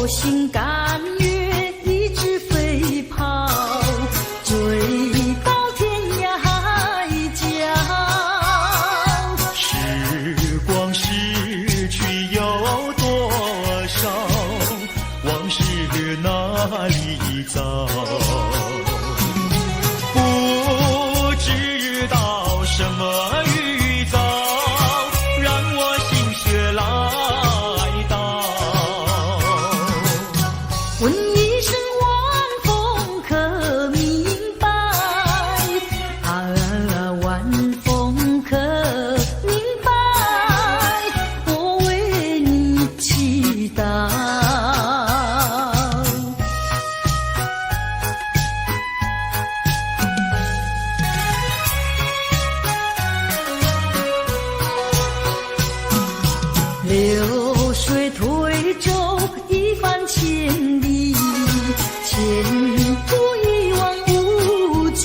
心甘愿一直飞跑，追到天涯海角。时光逝去有多少，往事哪里找？不知道什么预兆，让我心血来到。问一声晚风可明白？晚风可明白？我为你祈祷。流水推舟一番千里，前途一望无际。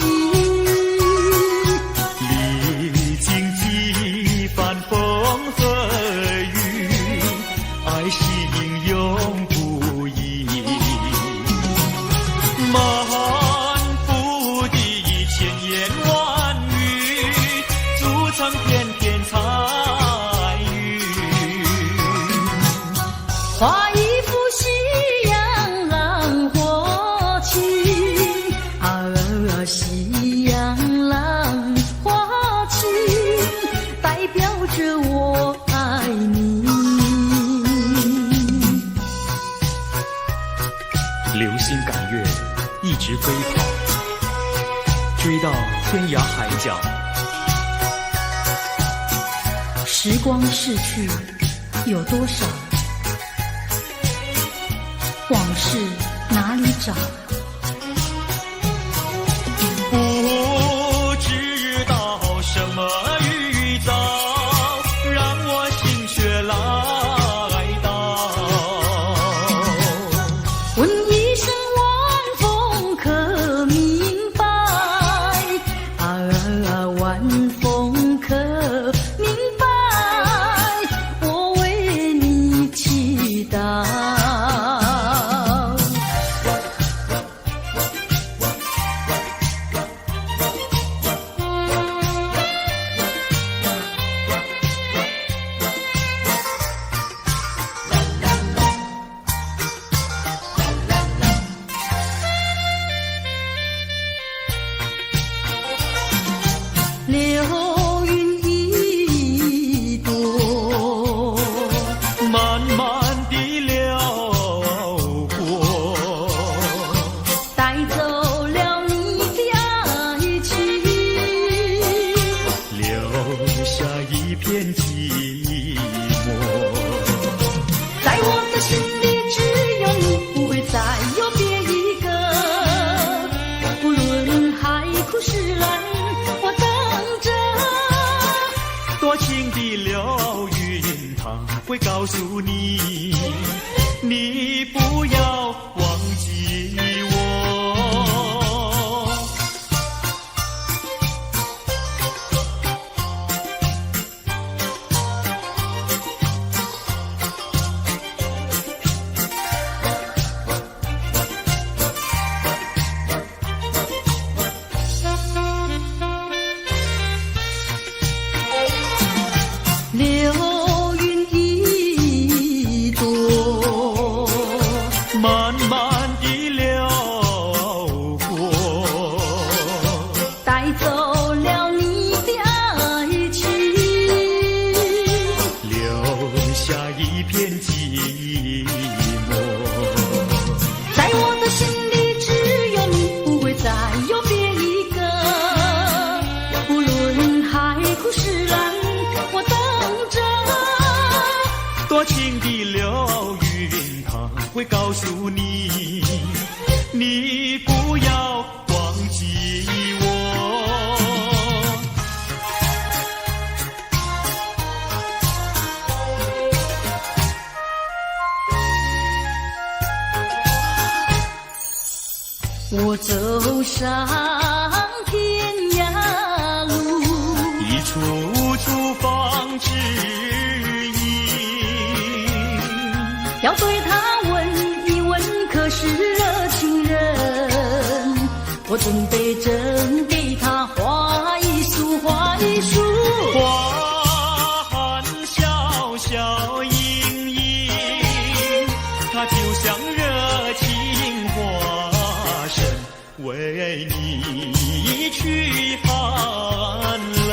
历经几番风和雨，爱心永不移。满腹的千言万语，筑成片片彩云。画一幅夕阳浪花情，夕阳浪花情，代表着我爱你。流星赶月，一直飞跑，追到天涯海角。时光逝去有多少？往事哪里找？不知道什么预兆，让我心血来到。问一声晚风可明白？晚风可明白？我为你祈祷。流云一朵，慢慢地流过，带走了你的爱情，留下一片寂寞。在我的心里只有你，不会再有别一个。不论海枯石烂，我等着。多情的流云，它会告诉你，你不要忘记我。流云一朵，慢慢地流过，带走了你的爱情，留下一片寂寞。在我的心里只有你，不会再有别一个。不论海枯石烂，我等着。多情的流云，它会告诉你，你不要忘记我。我走上天涯路，一处处方知音。要对他问一是热情人，我准备赠给他花一束，花一束。花含笑笑盈盈，它就像热情花神，为你驱寒冷。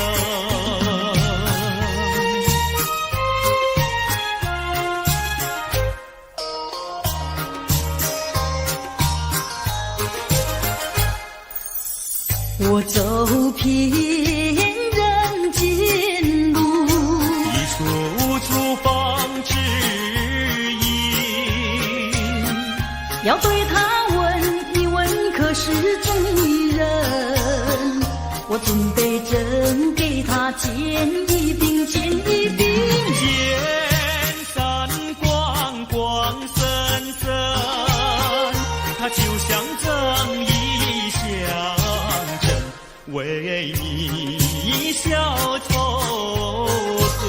我走遍人间路，一处处方知音，要对他问一问，可是中意人？我准备赠给他见一饼，见一饼。见山光光森森，它就像正义象征，为你消仇恨。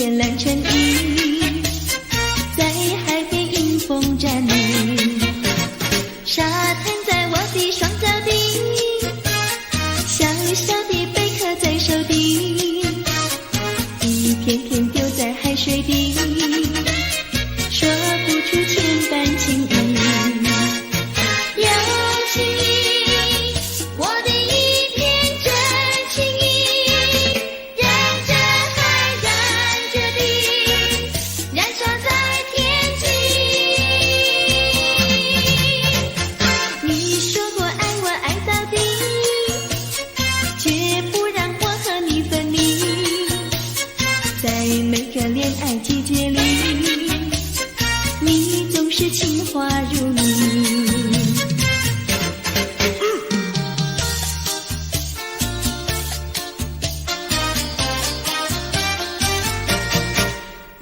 天蓝衬衣，在海边迎风站立，沙滩在我的双脚底，小小的贝壳在手底，一片片丢在海水底，说不出千般情意。有情意，我的一片真情意，让这海燃着地，燃烧在天际。你说过爱我爱到底，绝不让我和你分离，在每个恋爱季节里，你总是情话如你。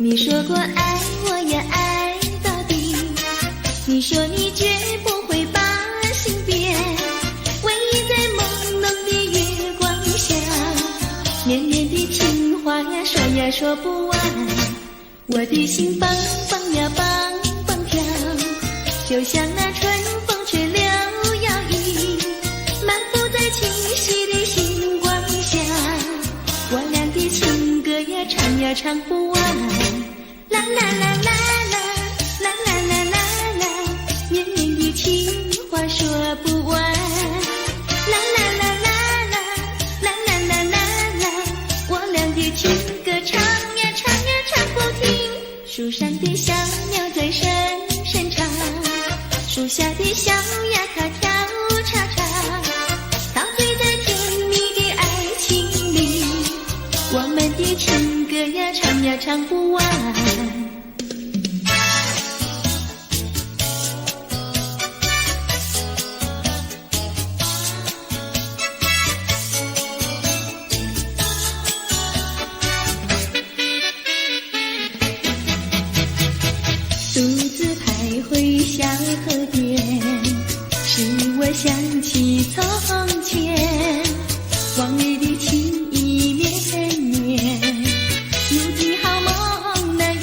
你说过爱我也爱到底，你说你绝不会把心变，唯一在朦胧的月光下，绵绵的情话呀说呀说不完，我的心梆梆呀梆梆跳，就像那春风吹柳摇曳，漫步在清晰的星光下，我俩的情歌呀唱呀唱不完，啦啦啦啦啦啦啦啦啦啦，绵绵的情话说不完，啦啦啦啦啦啦啦啦啦啦，我俩的情歌唱呀唱呀唱不停，树上的小鸟在声声唱，树下的小鸭它跳叉叉，陶醉在甜蜜的爱情里，我们的情歌呀唱呀唱不完。独自徘徊小河边，使我想起从前，往日的情意绵绵，有几好梦难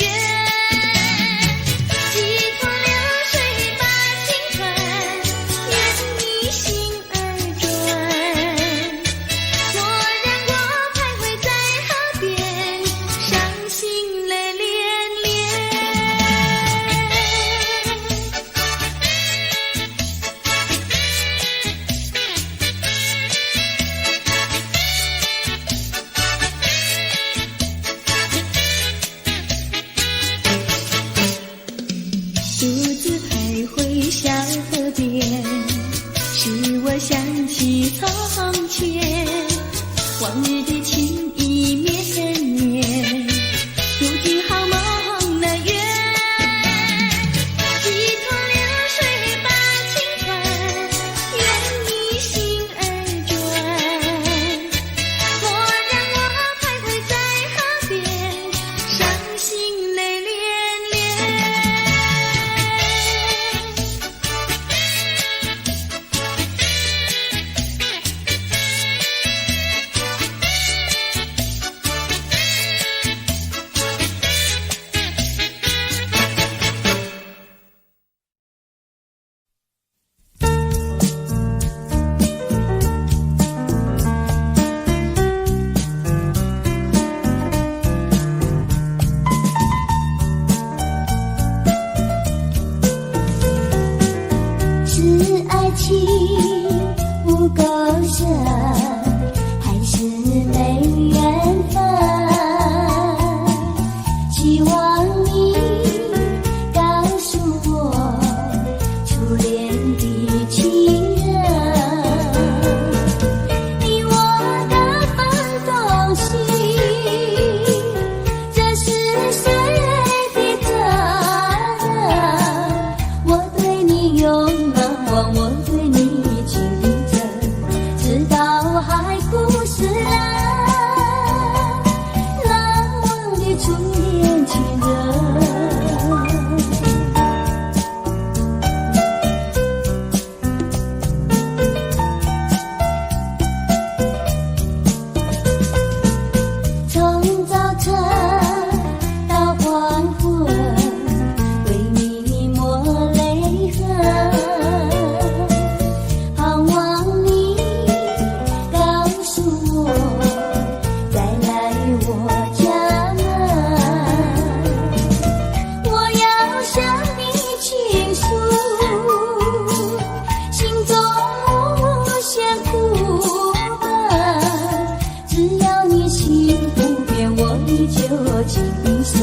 情深，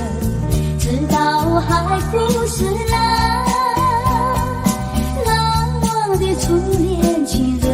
直到海枯石烂，难忘的初恋情人。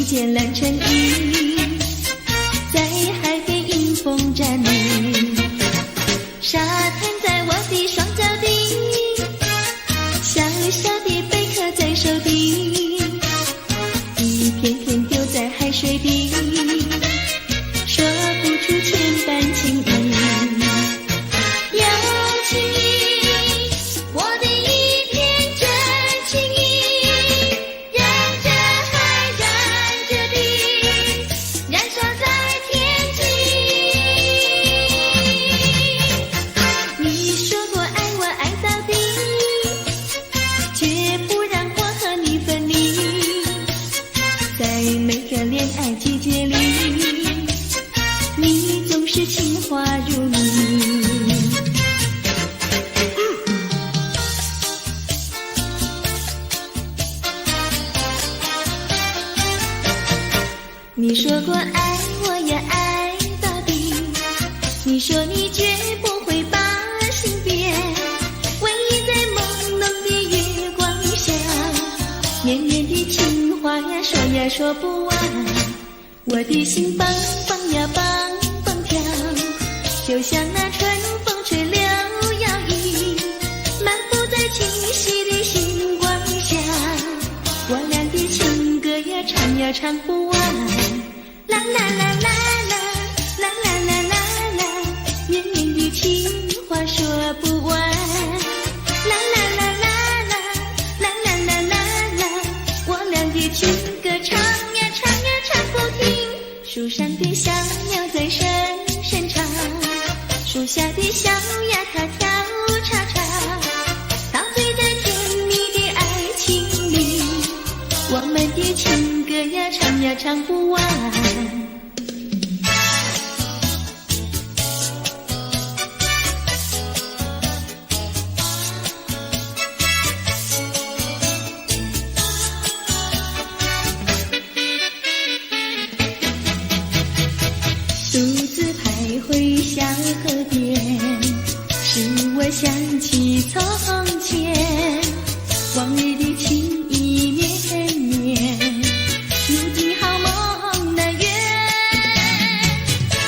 见蓝成雨，在海边迎风展绿，沙滩在我的双脚底，小小的贝壳在手底，一片片丢在海水底，说不出千般情意。有情意，我的一片真情意，让这海，让这地，燃烧在天际。你说过爱我爱到底，绝不让我和你分离，在每个恋爱季节里，你总是情话如你。你说过爱我也爱到底，你说你绝不会把心变，唯一在朦胧的月光下，绵绵的情话呀说呀说不完，我的心蹦蹦呀蹦蹦跳，就像那春风吹柳摇曳，漫步在清晰的星光下，我俩的情歌呀唱呀唱不完，啦啦啦啦啦啦啦啦啦啦，绵绵的情话说不完，啦啦啦啦啦啦啦啦啦啦，我俩的情歌唱呀唱呀唱不停，树上的小鸟在声声唱，树下的小鸭它跳叉叉，陶醉在甜蜜的爱情里，我们的情歌呀唱呀唱不完。独自徘徊小河边，使我想起从前，往日的情意绵绵，如今好梦难圆，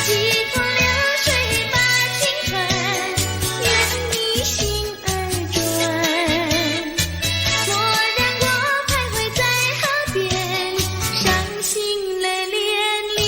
几头流水把青春任你心儿转，蓦然我徘徊在河边，伤心泪连连。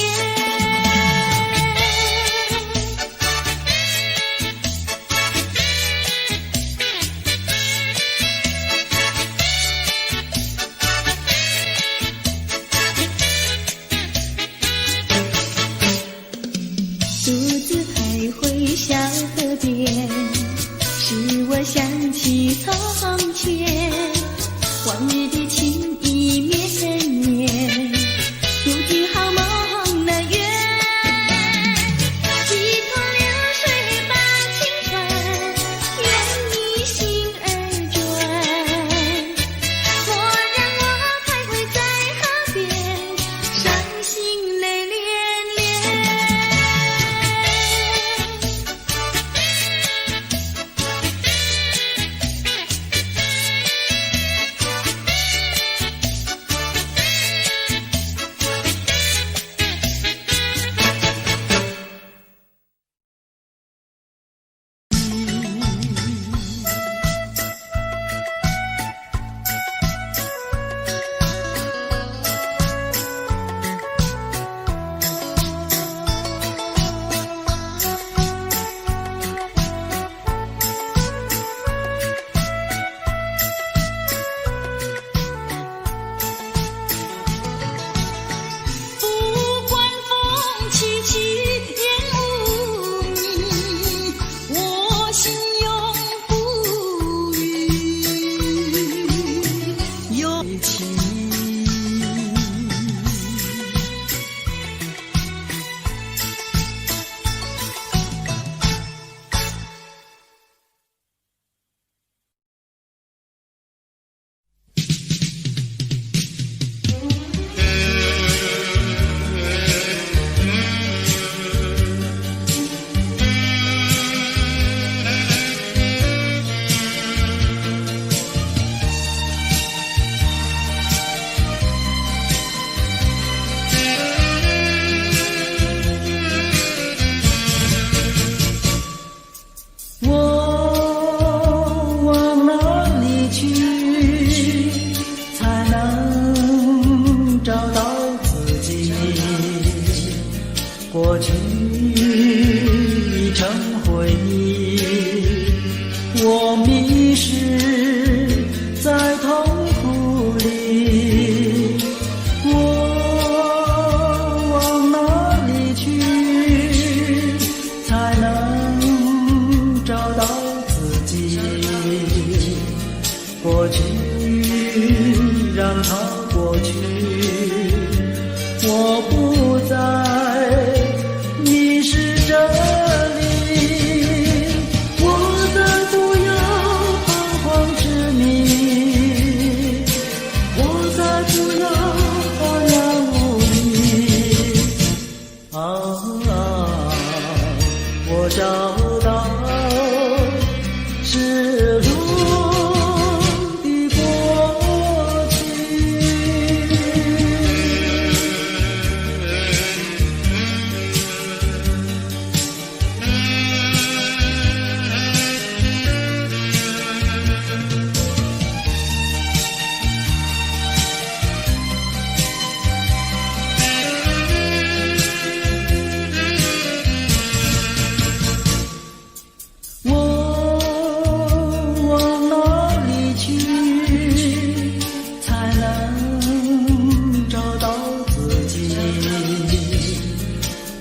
过去已成回忆，我迷失在痛苦里，我往哪里去才能找到自己？过去让它过去，我不再迷失这里，我再不要彷徨执迷，我再不要茫然无依。我找到是路的过去。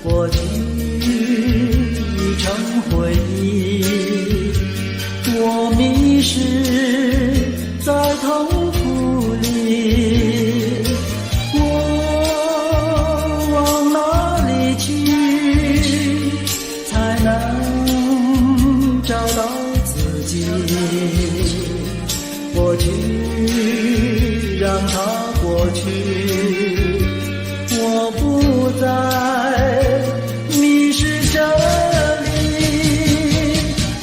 过去已成回忆，我迷失在痛苦里，我往哪里去才能找到自己？过去让它过去，我不再迷失这里，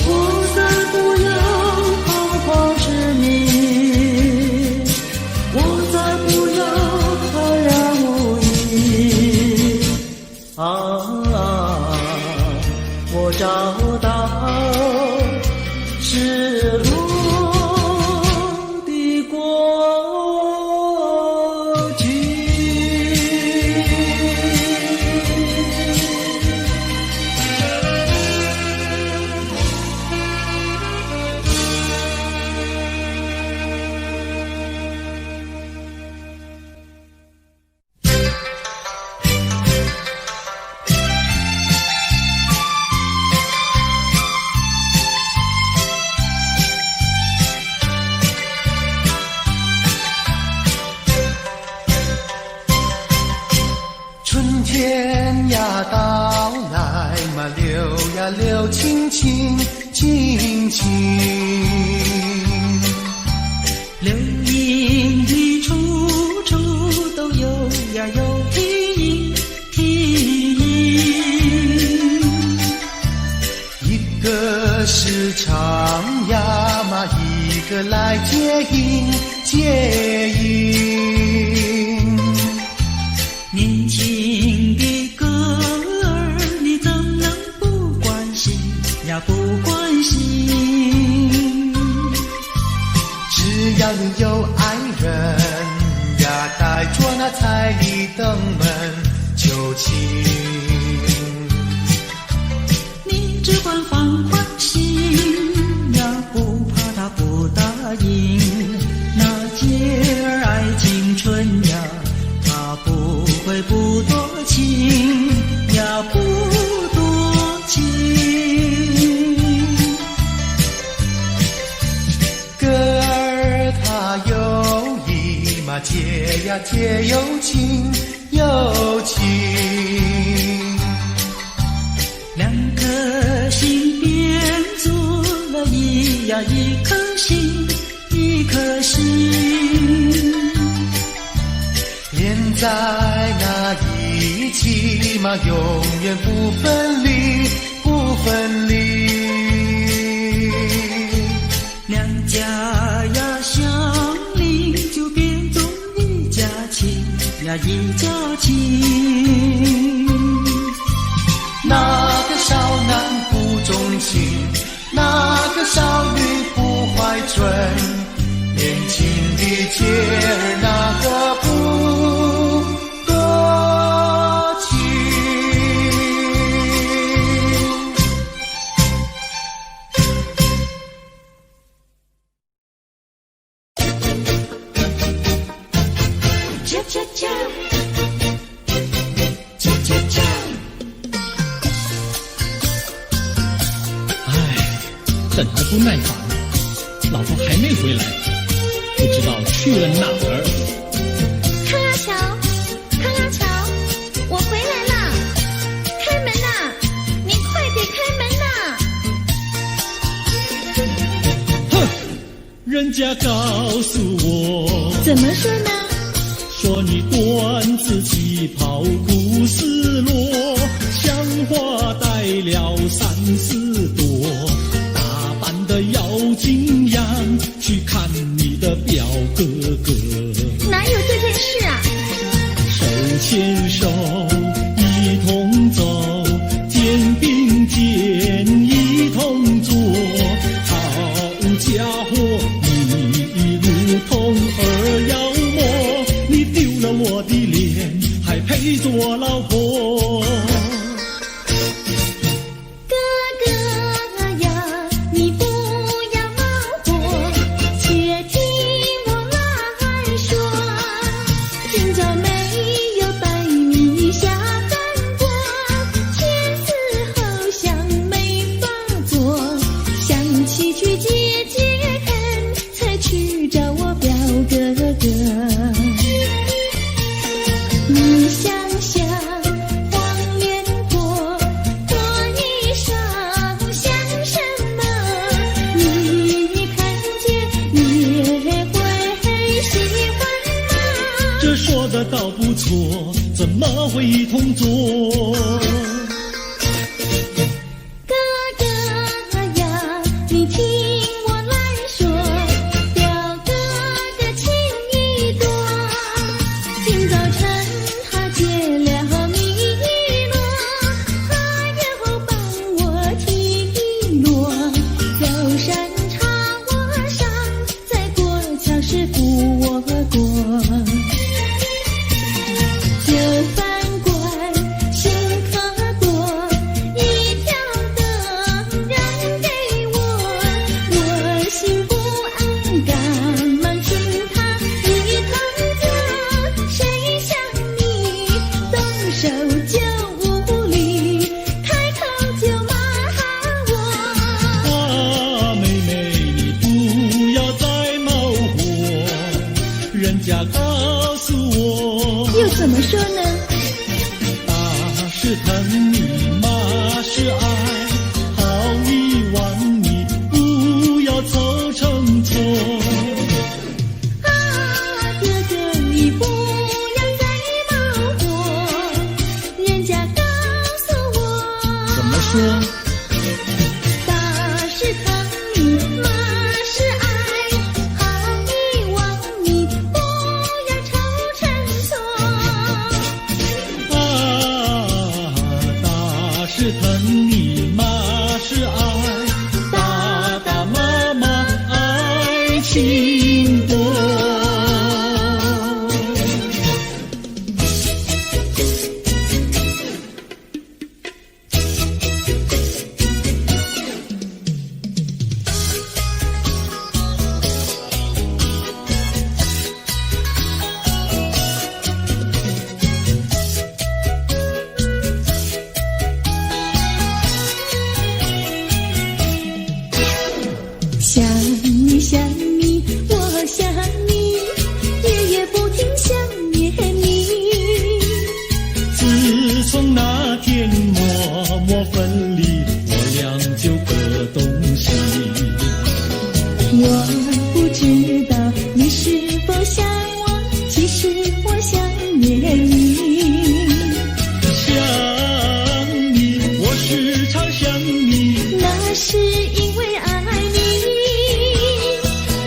我再不要彷徨执迷，我再不要茫然无依。我找到是路的过去。春天呀到来嘛，流呀流，轻轻轻轻，流萤的处处都有呀有啼音，一个是唱呀嘛，一个来接应接应。年轻的歌儿，你怎能不关心呀不关心？只要你有爱人呀，带着那彩礼登门就亲。你只管放宽心呀，不怕他不答应。那姐儿爱青春呀，他不会不多情呀，不多情。歌儿它有意嘛，姐呀姐有情有情。两颗心变作了一颗心，一颗心。连在那一起嘛，永远不分离，不分离。两家呀相邻，就变作一家亲呀一家亲。那个少男不钟情，那个少女不怀春，年轻的姐儿那个不多情。等得不耐烦，老婆还没回来，不知道去了哪儿。康拉乔，康拉乔，我回来啦！开门呐！你快点开门呐！哼，人家告诉我，怎么说呢？说你短子旗袍古丝罗，像花戴了3、4朵。的妖精样去看你的表哥哥，哪有这件事啊？手牵手一同走，肩并肩一同坐。好家伙，你如同儿妖魔，你丢了我的脸，还配做老婆？倒不错，怎么会一同做？哥哥呀，你听我来说，表哥哥情意多。今早晨他结了米罗，他又帮我提摞，走山茶我上，在过桥时扶我过。又怎么说呢？打是疼你，骂是爱，好一碗你不要凑成错。啊，哥哥你不要再冒火，人家告诉我。怎么说？打是疼你，骂是爱，好一碗你不要凑成错。是疼你，骂是爱，打打骂骂爱情多。想你想你，我想你，夜夜不停想念你。自从那天默默分离，我俩就各东西。我不知道你是否想我，其实我想念你。想你，我时常想你，那是因为爱你。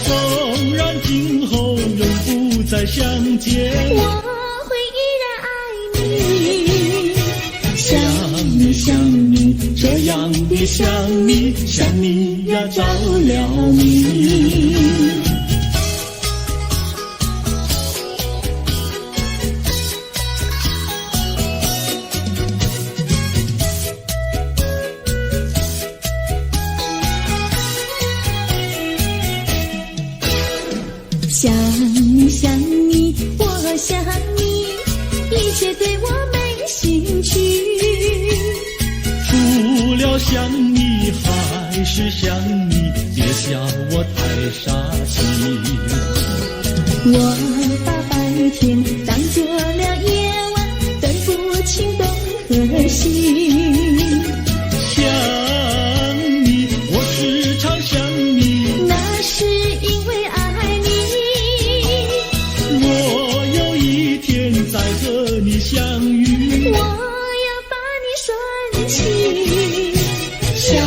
纵然今后永不再相见，我会依然爱你。想你想你，这样的想你，想你呀着了迷。想你想你，我想你，一切对我没心想你还是想你，别笑我太傻气。我把白天当作了夜晚，分不清东和西。想你，我时常想你，那是因为爱你。我有一天再和你相遇，我要把你拴起。想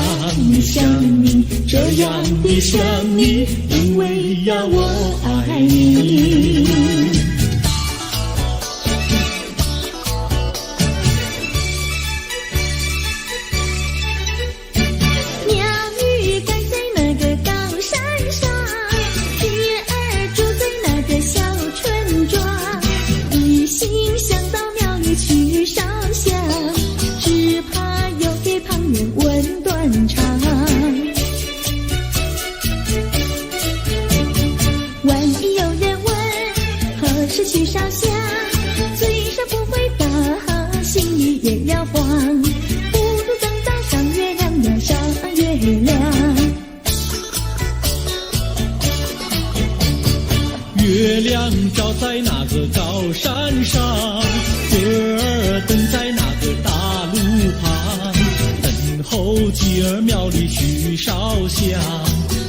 你想你，这样的想你，因为呀我爱你。鸟语盖在那个高山上，鱼儿住在那个小村庄，一心想到庙里去烧香，只怕又给旁人问断肠。万一有人问何时去烧香，嘴上不回答，心里也要慌，不如等到上月亮呀上月亮。月亮照在那个高山上，月儿等在那个大路旁，等候鸡儿庙里去烧香，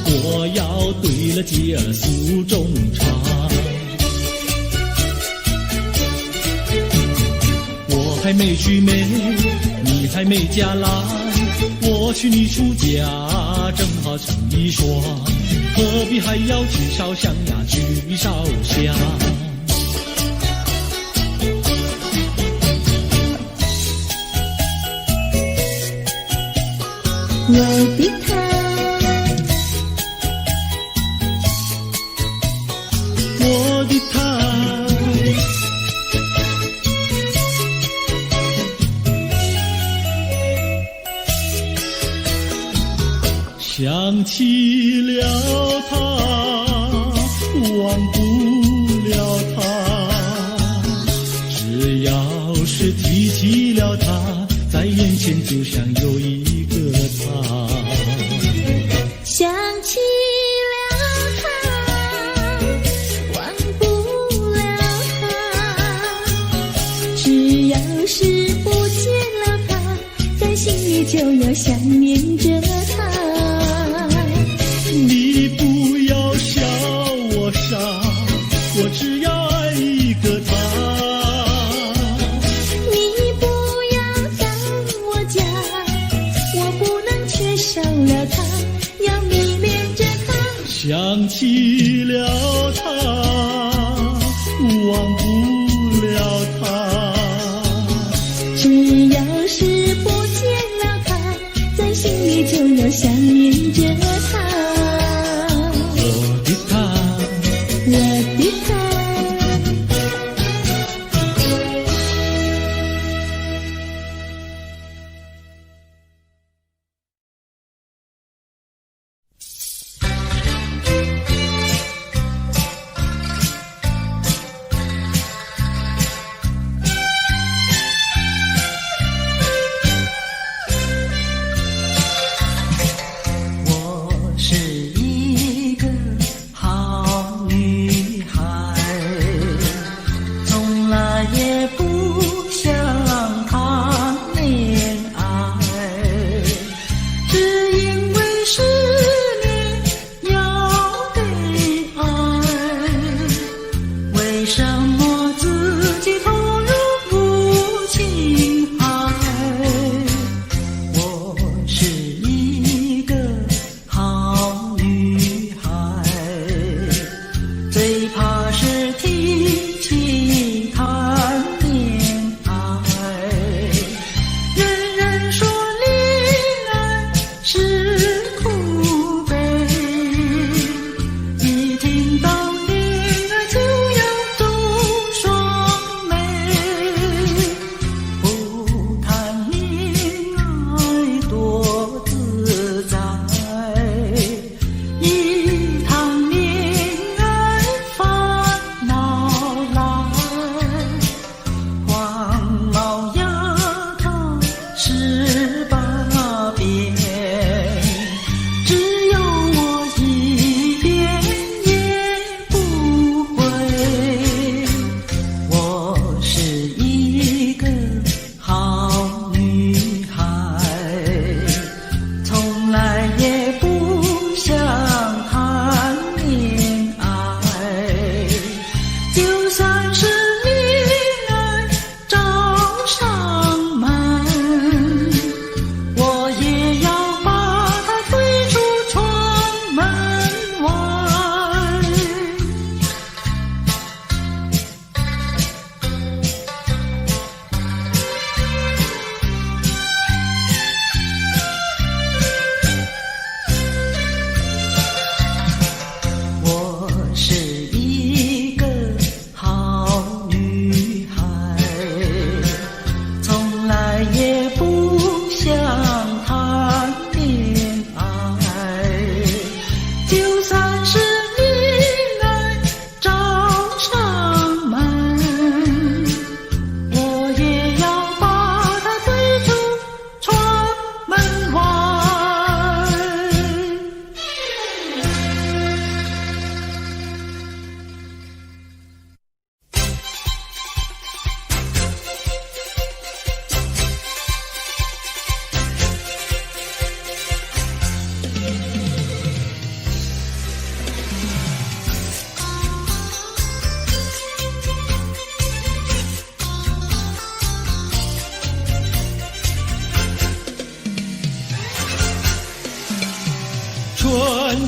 我要对了鸡儿诉衷肠。我还没娶媒，你还没嫁来，我娶你出嫁正好成一双，何必还要去烧香呀去烧香。我的他，我的他，想起了他，忘不了他，只要是提起了他，在眼前就像有一个他。想起了他，忘不了他，只要是不见了他，在心里就要想念着他。你不要笑我傻，我只要爱一个他。你不要当我假，我不能缺少了他，要迷恋着他。想起了他，忘不了他。只要是不见了他，在心里就要想念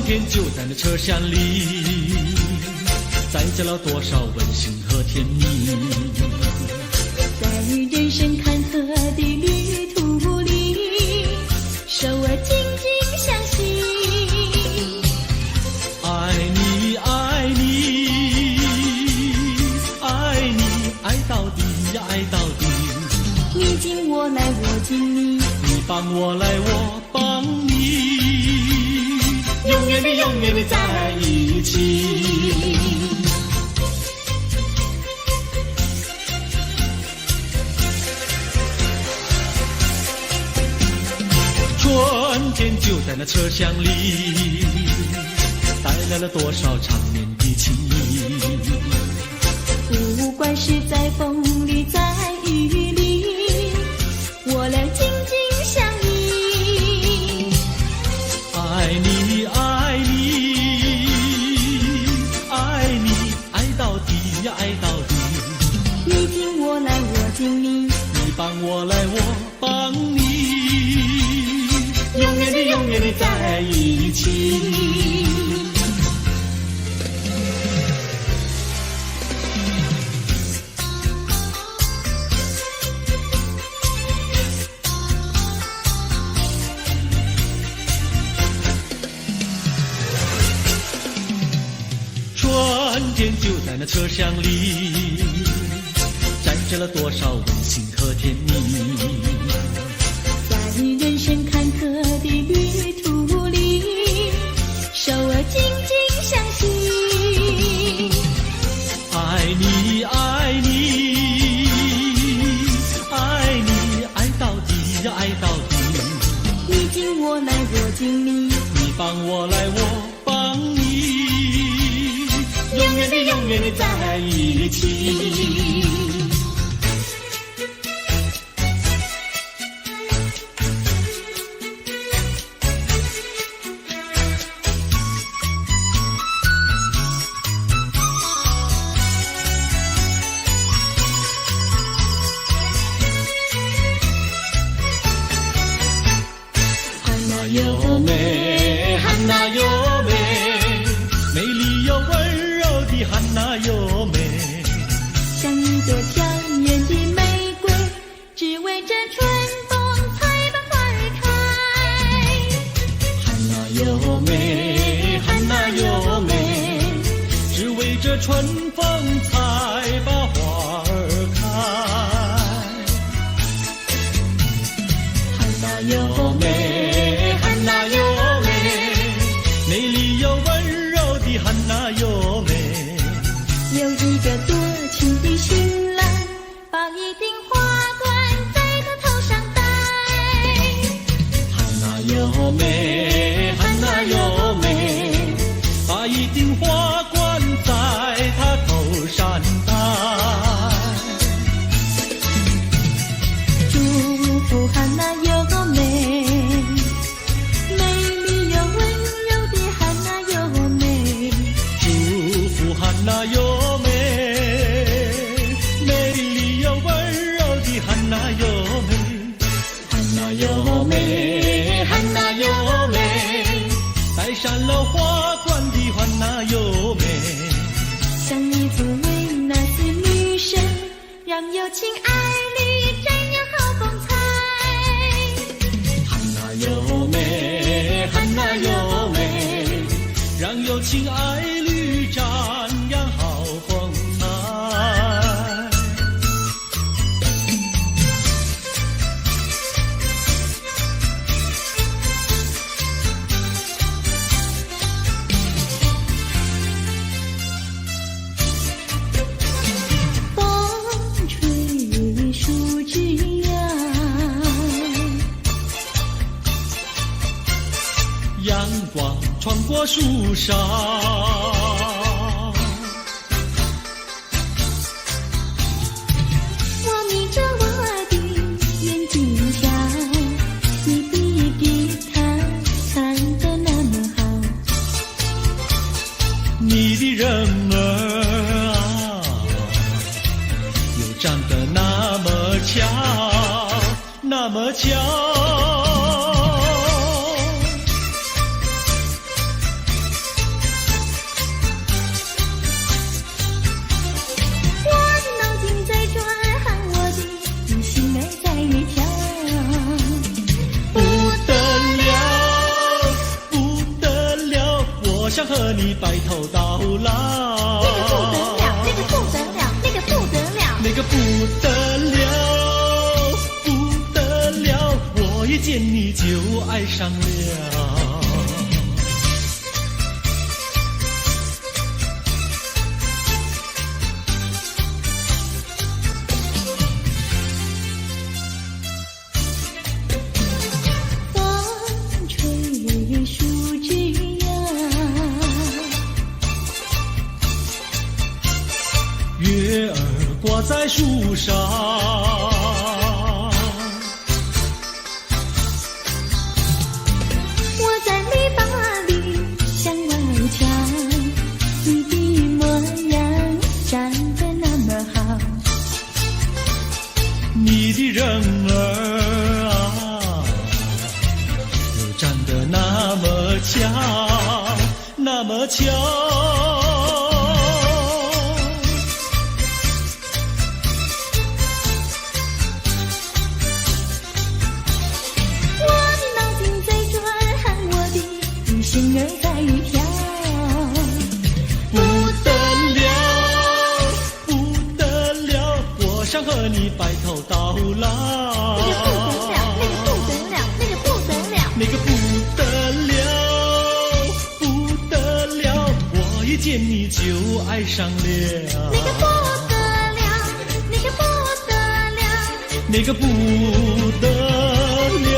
天就在那车厢里，载着了多少温馨和甜蜜。在人生坎坷的旅途里，手儿紧紧相系。爱你爱你爱你，爱到底呀爱到底。你敬我来我敬你，你帮我来我帮你，永远的永远的在一起。春天就在那车厢里，带来了多少缠绵的情谊。不管是在风里在雨里，我俩紧紧相依。爱你爱你爱你，爱到底呀爱到底。你敬我来我敬你，你帮我来我帮你，永远的永远的在一起。春天就在那车厢里，载着了多少温馨和甜蜜。在人生坎坷的旅途里，手儿紧紧相系。爱你爱你爱你，爱到底呀爱到底。你敬我来我敬你，你帮我来我帮你，永远的永远的在一起。有美，汉娜有美，美丽又温柔的汉娜有美，像一朵娇艳的玫瑰，只为这春风才把花儿开。汉娜有美，汉娜有美，只为这春风才把花儿开。汉娜有美，汉娜有美，美丽又温柔的汉娜有美。有一个多情的新郎，把一顶花冠在他头上戴。汉娜有美，汉娜有美，把一顶花冠在她头上戴。祝福汉娜有美，美丽又温柔的汉娜有美。祝福汉娜有美，美丽又温柔的汉娜有美。汉娜有美，汉娜有美，戴上了花冠的汉娜有美。像一座维纳斯女神，让有情爱侣瞻仰好风采。汉娜有美，汉娜有美，让有情爱侣瞻仰好风采。风吹树枝摇，阳光穿过树梢，我眯着我的眼睛瞧，你比吉他弹得那么好。你的人儿啊，又长得那么巧，那么巧。和你白头到老。那个不得了，那个不得了，那个不得了，那个不得了，不得了，我一见你就爱上了。月儿挂在树上，我在篱笆里向外瞧，你的模样长得那么好，你的人儿啊，又长得那么巧，那么巧。心儿在跳，不得了，不得了，我想和你白头到老。那个不得了，那个不得了，那个不得了，不得了，我一见你就爱上了。那个不得了，那个不得了，那个不得了。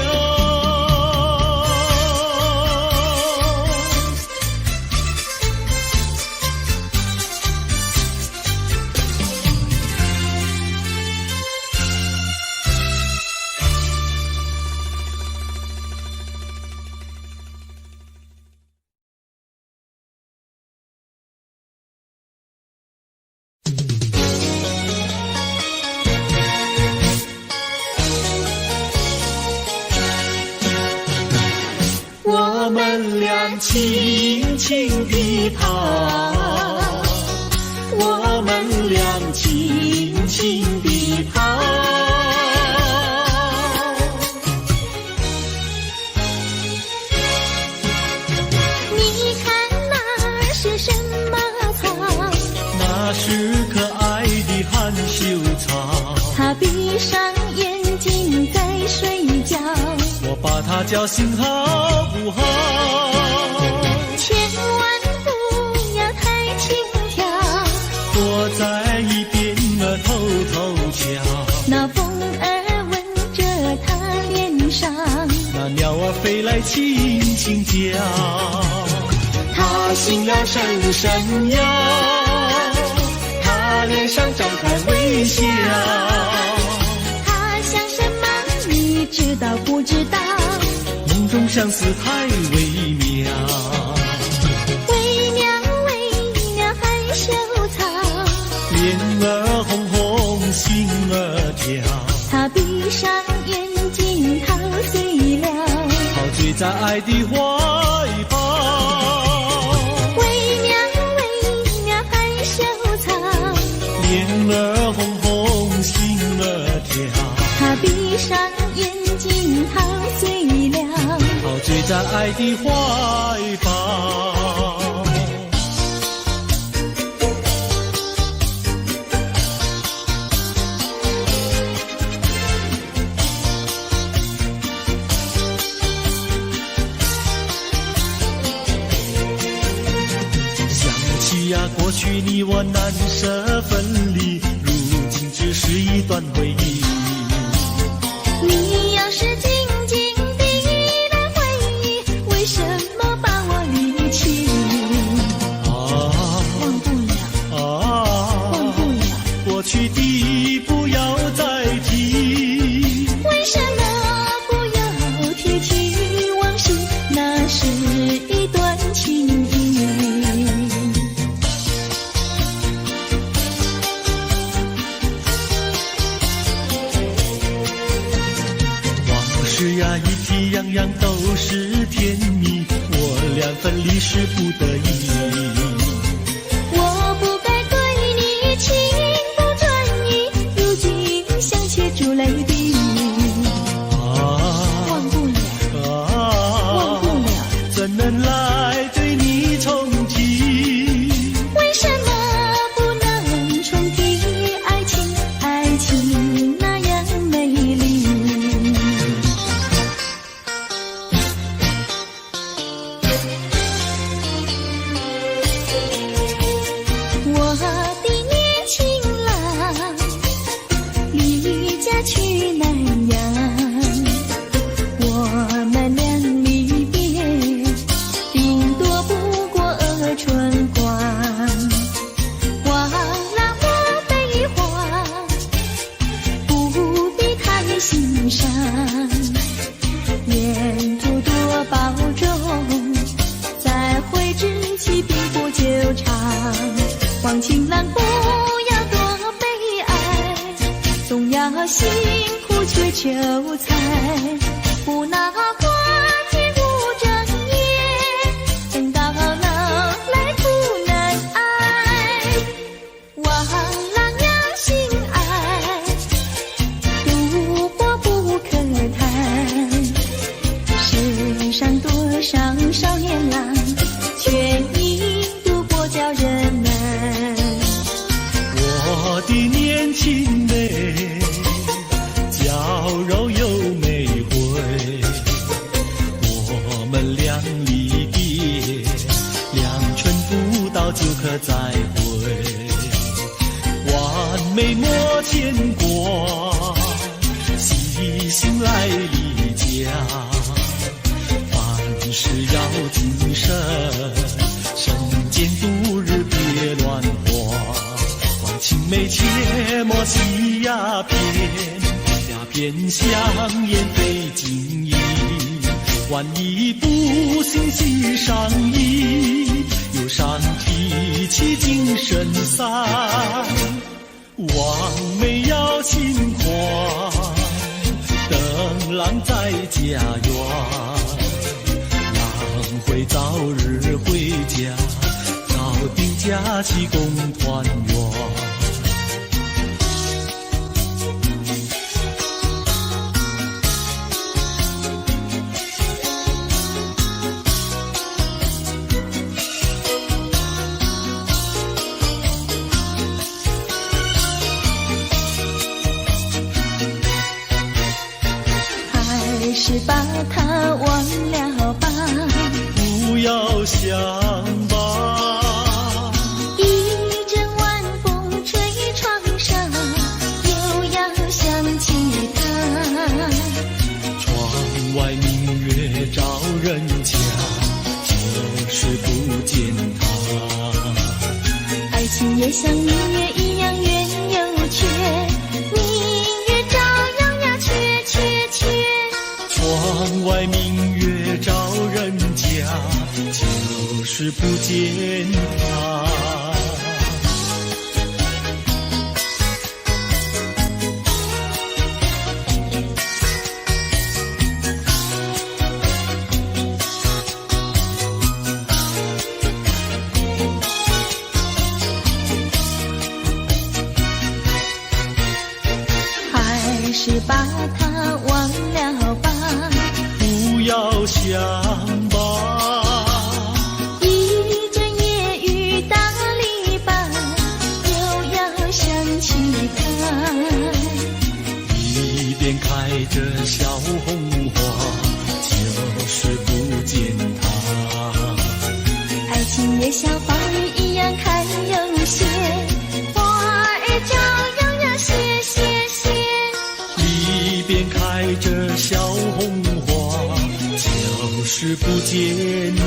我们俩轻轻地跑，我们俩轻轻地跑。你看那是什么草？那是可爱的含羞草。它闭上眼睛在睡觉，我把它叫醒好不好？千万不要太轻佻，躲在一边偷偷瞧。那风儿吻着它脸上，那鸟儿飞来轻轻叫，它心呀深深呀，它脸上张开微笑。它想什么你知道不知道？梦中相思太微妙，微妙微妙含羞草，脸儿红红心儿跳，它闭上眼睛陶醉了，陶醉在爱的怀抱。微妙微妙含羞草，脸儿红红心儿跳，它闭上眼睛陶醉了，陶醉在爱的怀抱。想起呀，过去你我难舍分离，如今只是一段回忆。你要是静静地来回忆，为什么把我离弃？忘不了，忘不了，过去的不要再提。为什么不要提起往事？那是一段情谊。往事呀，一提样样都是甜蜜，我俩分离是不得已。我不该对你情不转移，如今想起珠泪滴。忘不了，忘不了，怎能来对你从心上，愿多多保重，再会之期并不久长。望情郎不要多悲哀，总要辛苦却求财，不拿花钱无正业，等到老来苦难挨。望郎要心爱，赌博不可贪，世上多少少年郎，却因赌博叫人难。我的年轻妹，娇柔又美慧，我们俩离别，2春不到就可再会，完美莫牵挂，细心来离家，凡事要谨慎，身兼度日别乱花，望青梅切莫吸鸦片，鸦片香烟非金银，万一不幸喜上意，忧伤提起精神散，望梅要心宽，等郎在家园，郎会早日回家，早定假期共团圆。还是把它忘了吧，不要想吧，一阵晚风吹窗上，又要想起他。窗外明月照人家，就是不见他。爱情也像明月一样圆又缺，明月照样呀缺缺缺。窗外明月照人家，就是不见他。还是把它忘了吧，不要想吧，一阵夜雨打篱笆，又要想起他。一边开着小红花，就是不见他。爱情也像花儿一样开又谢，花儿照样呀谢谢谢。一边开着小红花，就是不见他。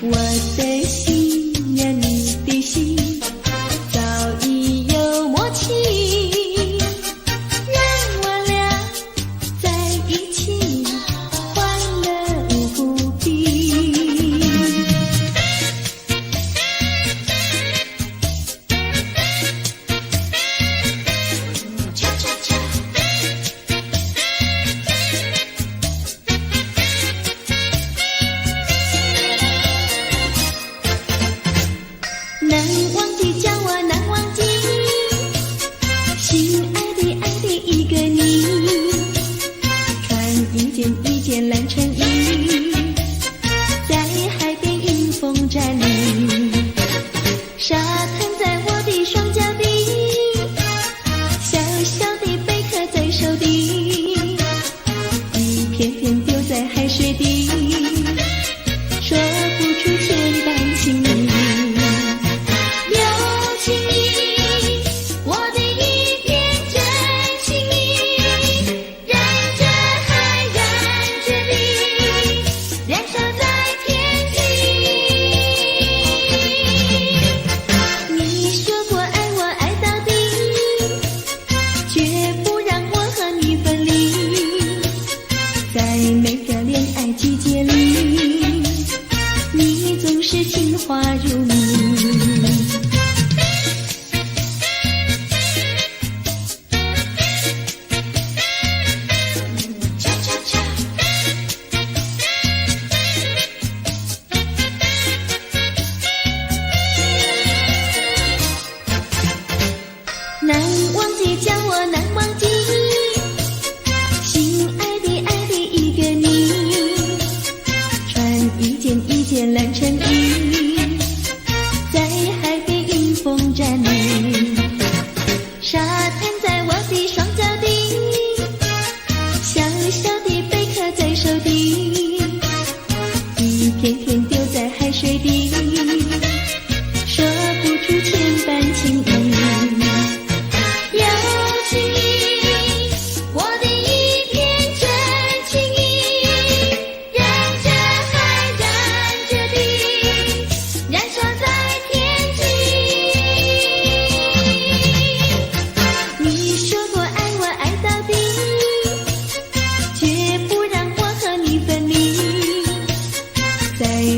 我的心呀，你的心，早已有默契，让我俩在一起，欢乐无比。恰恰恰。难忘记，叫我难忘记，心爱的爱的一个你，穿一件蓝衬衣，在海边迎风站立，沙滩在我的双脚底，小小的贝壳在手底，一片片丢在海水底，说不出千般情意。每个恋爱季节里，你总是情话如蜜。恰恰恰。难忘记，叫我难忘记，心爱的爱的一个你，穿一件蓝衬衣，在海边迎风站立，沙滩在我的双脚底，小小的贝壳在手底，一片片丢在海水底，说不出千般情意。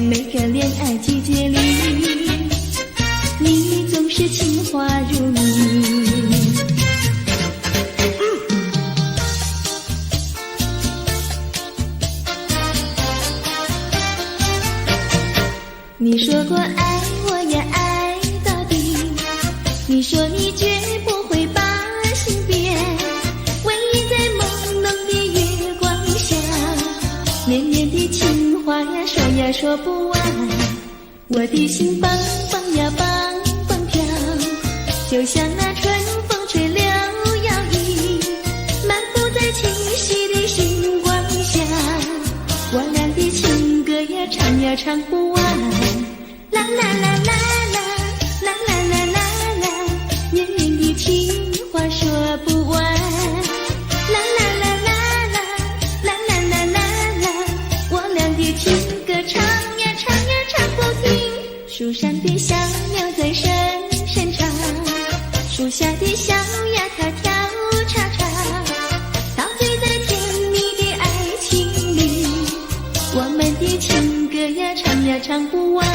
每个恋爱季节里，你总是情话如蜜。你说过爱我呀爱到底，你说你绝不会把心变，偎依在朦胧的月光下，绵绵的情话呀说呀说不完，我的心蹦蹦呀蹦蹦跳，就像那春风吹柳摇曳，漫步在清晰的星光下，我俩的情歌呀唱呀唱不完，啦啦啦啦啦啦啦啦啦啦，绵绵的情话说不完，啦啦啦啦啦啦啦啦啦啦，我俩的情歌唱呀唱呀唱不停，树上的小鸟在声声唱，树下的小丫它跳叉叉，陶醉在甜蜜的爱情里，我们的情歌呀唱呀唱不完。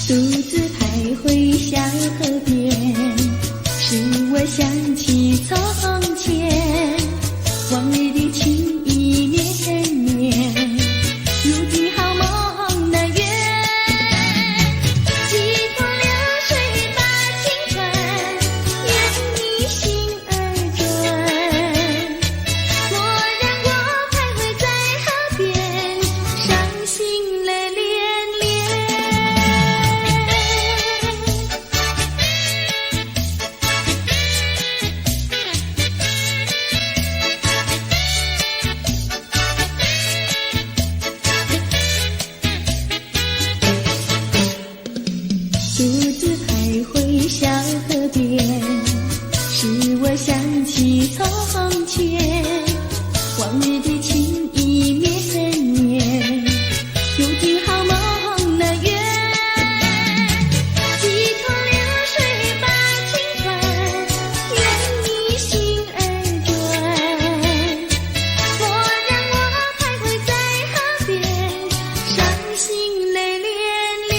独自徘徊小河边，使我想起从前，往日的情意绵绵，如今好梦那往日的情意灭分烟，如今好梦难圆。几头流水把情传，愿你心儿转。莫让我徘徊在河边，伤心泪涟涟。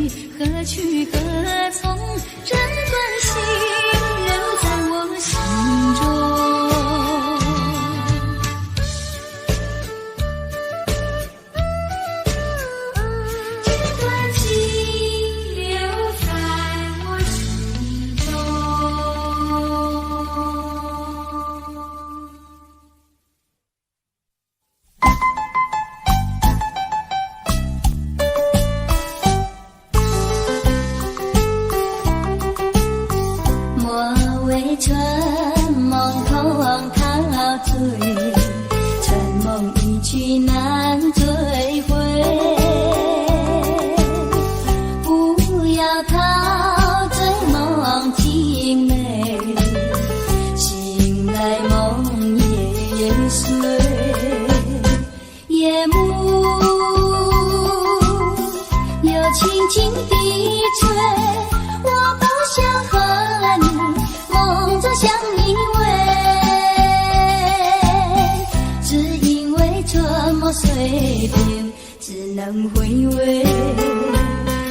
你何去何从？这段心留在我心中。这段情留在我心中。莫为春梦空陶醉，春梦一去难追回。不要陶醉梦境美，醒来梦也碎。夜幕又轻轻地吹，我不想和你梦中相依偎，只因为春梦碎片，只能回味，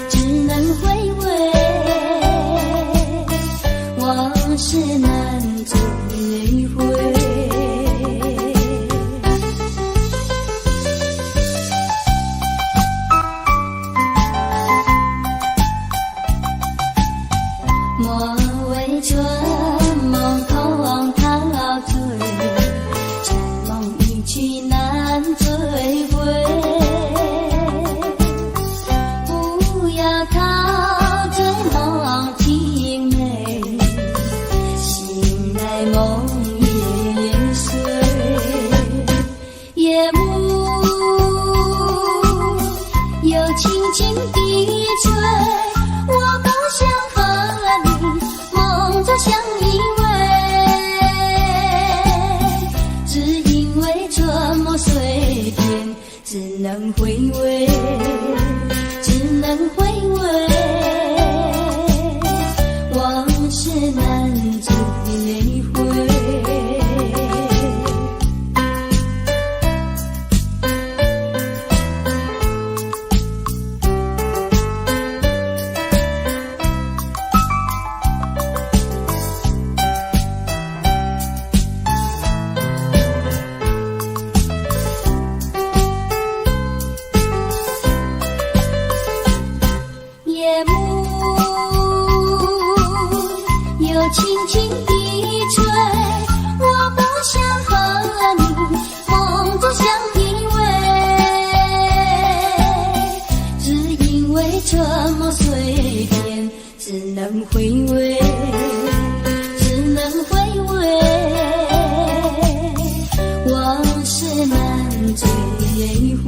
只能回味，往事难追回。莫为春梦空陶醉，春梦一去难追回。不要陶醉梦境美，醒来梦也碎。夜幕又轻轻地吹，我不想和你梦中相依偎，只因为春梦碎片，只能回味，只能回味，往事难追回。夜幕又轻轻地吹，我不想和你梦中相依偎，只因为春梦碎片，只能回味，只能回味，往事难追回。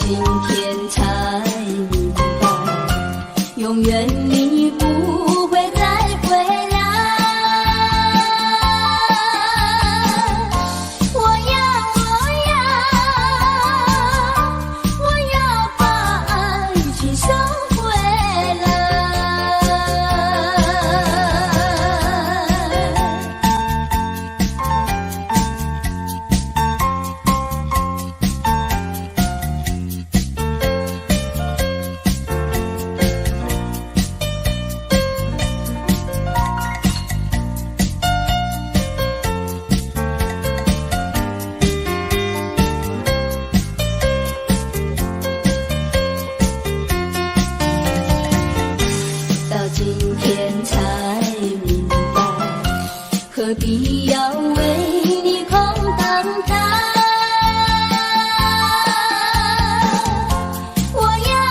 今天才明白，永远你不会再回来。我要把爱情收回来。到今天才明白，何必要为你空等待。我要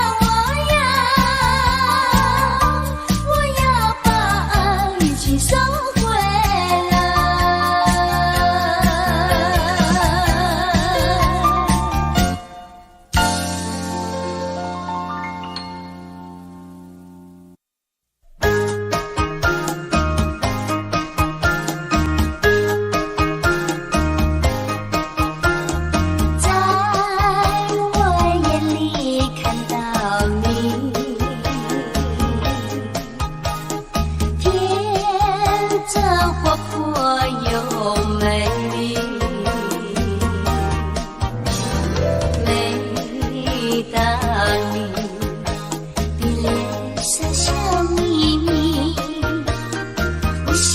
把爱情收回来。在我眼里看到你，天真活泼又美丽。每当你的脸上笑眯眯，无限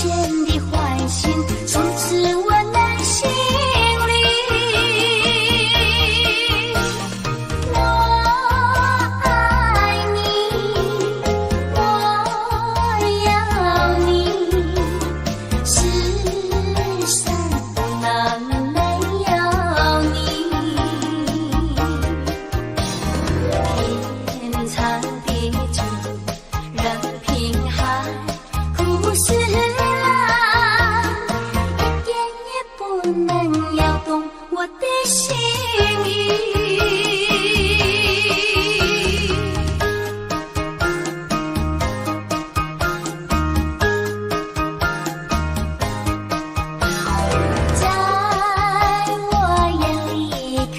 的欢欣充斥我内心里。我爱你，我要你，世上哪没有你？天长地久，任凭海枯石烂，一点也不能摇动我的心意。在我眼里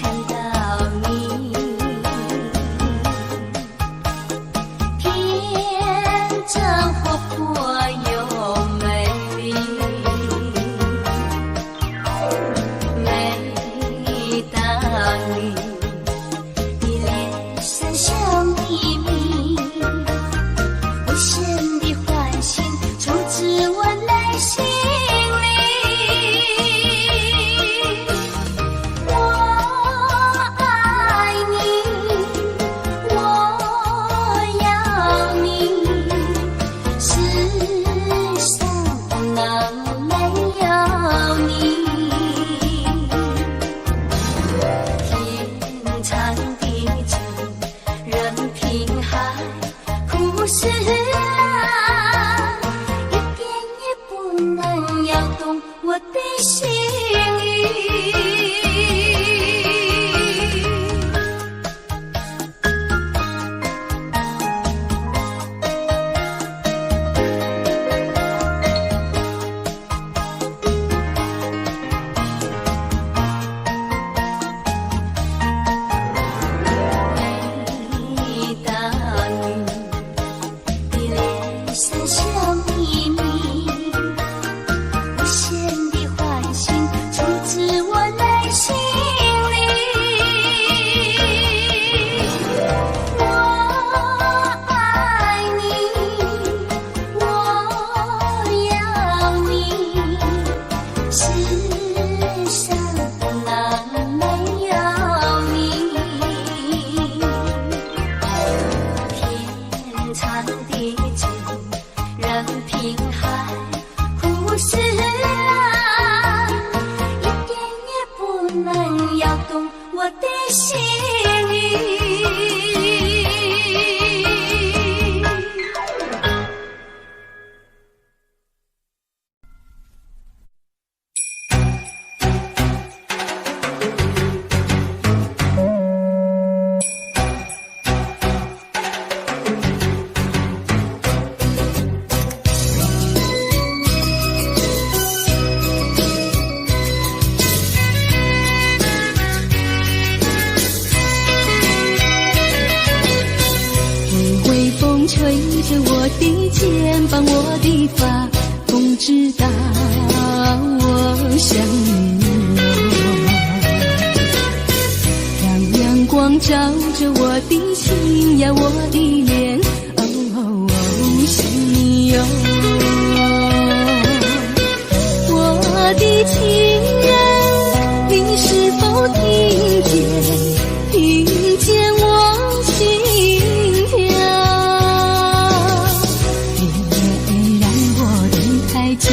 看到你，天真活泼又美丽。每当你的脸上笑眯眯，无限的欢欣充斥我内心里。我爱你，我要你，世上哪没有你？天长地久，任凭海枯石烂，一点也不能摇动我的心意。每当你的脸上笑眯眯，无限的欢欣充斥我内心里。我爱你，我要你，世上哪没有你？天长地久，任凭海枯石烂，一点也不能摇动我的心意。风吹着我的肩膀，我的发，风知道我想你哦。让阳光照着我的心呀，我的脸，哦，想你哟。我的情人，你是否听见我心跳？别让我等太久。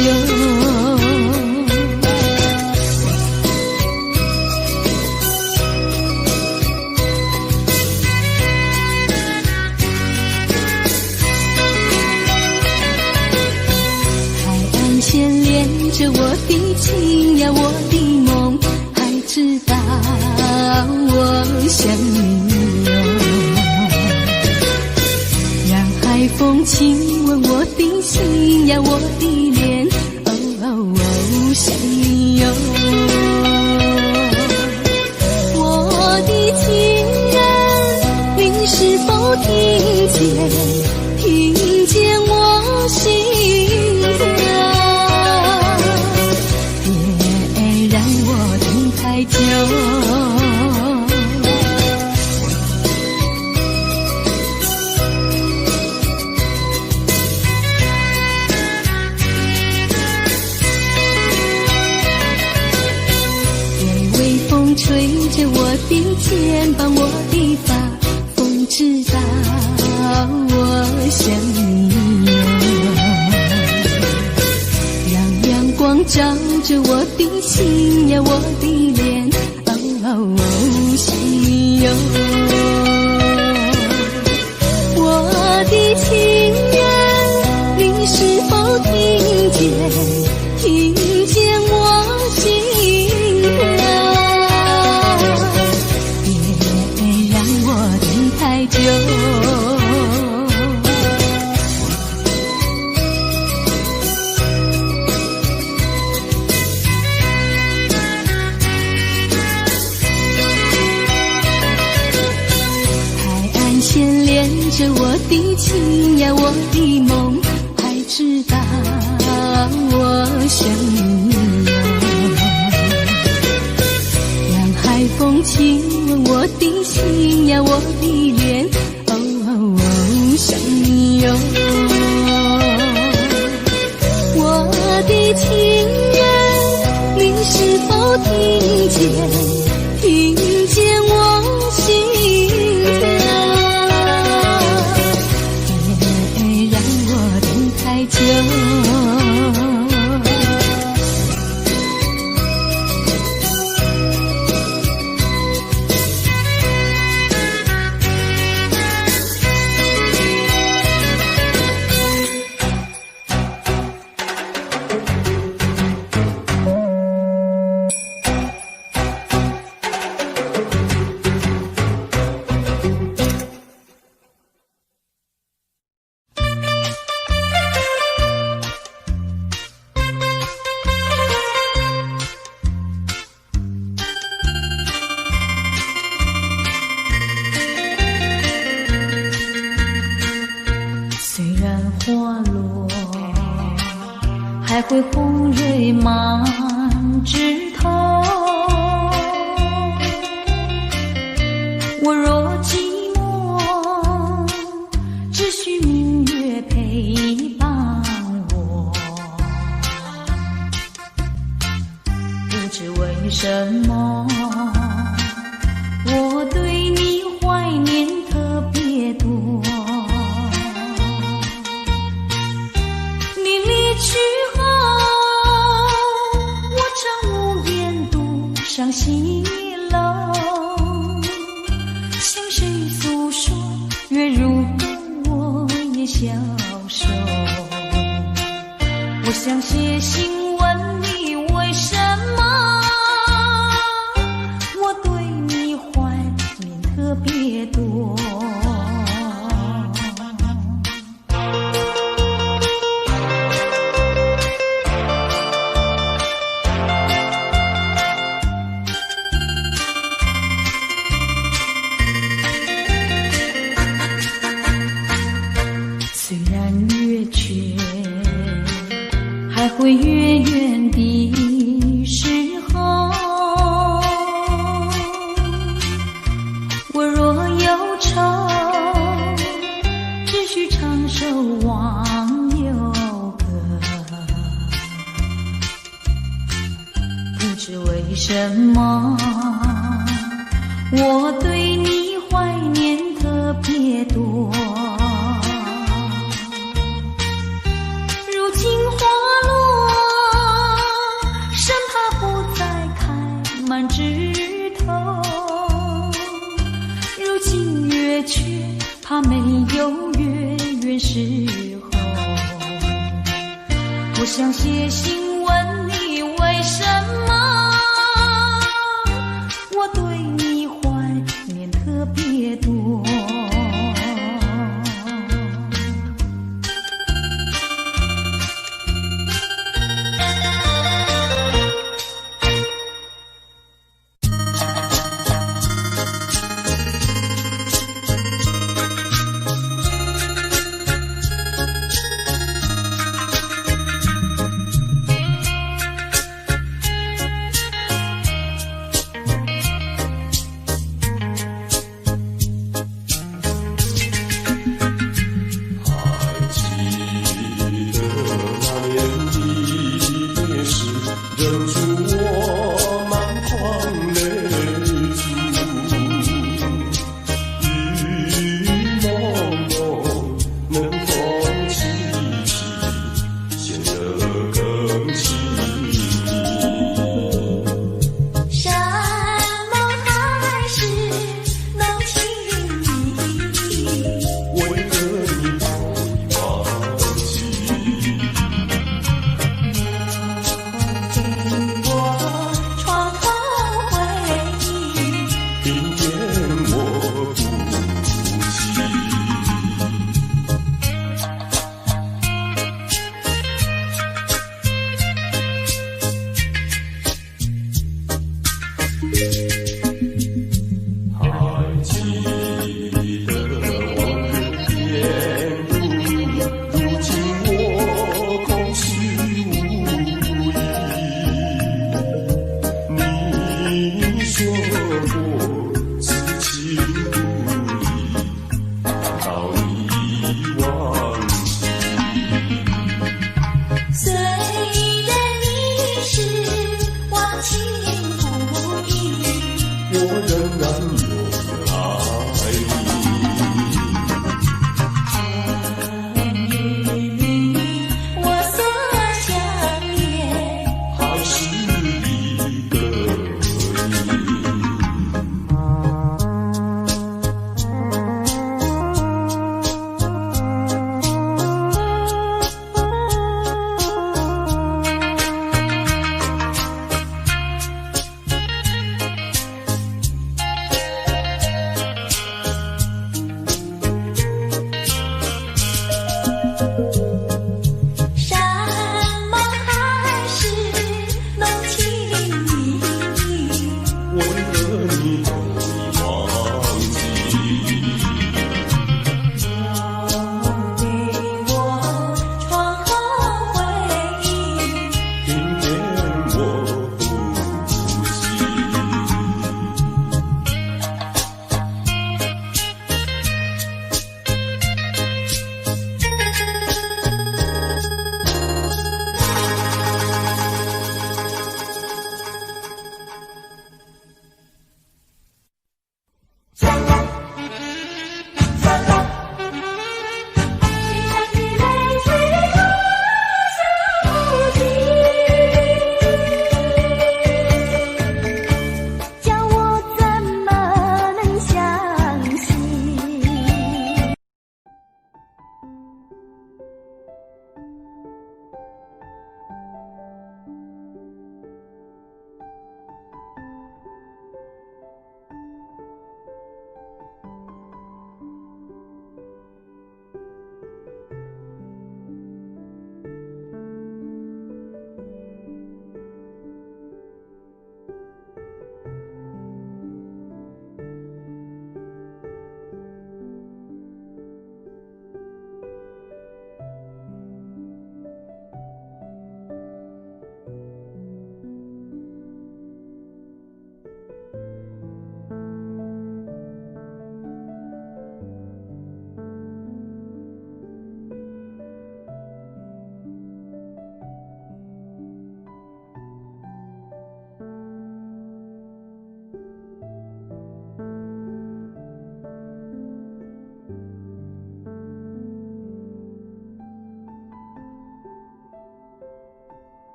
海岸线连着我的情呀，我的梦，还知道我想你哟。让海风亲吻我的心呀，我的脸，想你哟。我的情人，你是否听见我心跳？别让我等太久。吹着我的肩膀，我的发，风知道我想你哟。让阳光照着我的心呀，我的脸，想你哟。我的情人，你是否听见我心跳？太久。海岸线连着我的情呀，我的梦，还知道我想你哟。让海风亲吻我的心呀，我的脸，想你哟。我的情人，你是否听见我心跳？别让我等太久。还会红蕊满枝头。我若寂寞，只需明月陪伴我。不知为什么，我对你怀念特别多。你离去后，我常无言独上西楼，向谁诉说？月如歌，我也消瘦。我想写信问你，为什么我对你怀念特别多。什么我对你怀念特别多？如今花落，生怕不再开满枝头；如今月缺，怕没有月圆时候。我想写信问你，为什么我对你怀念特别多？说过此情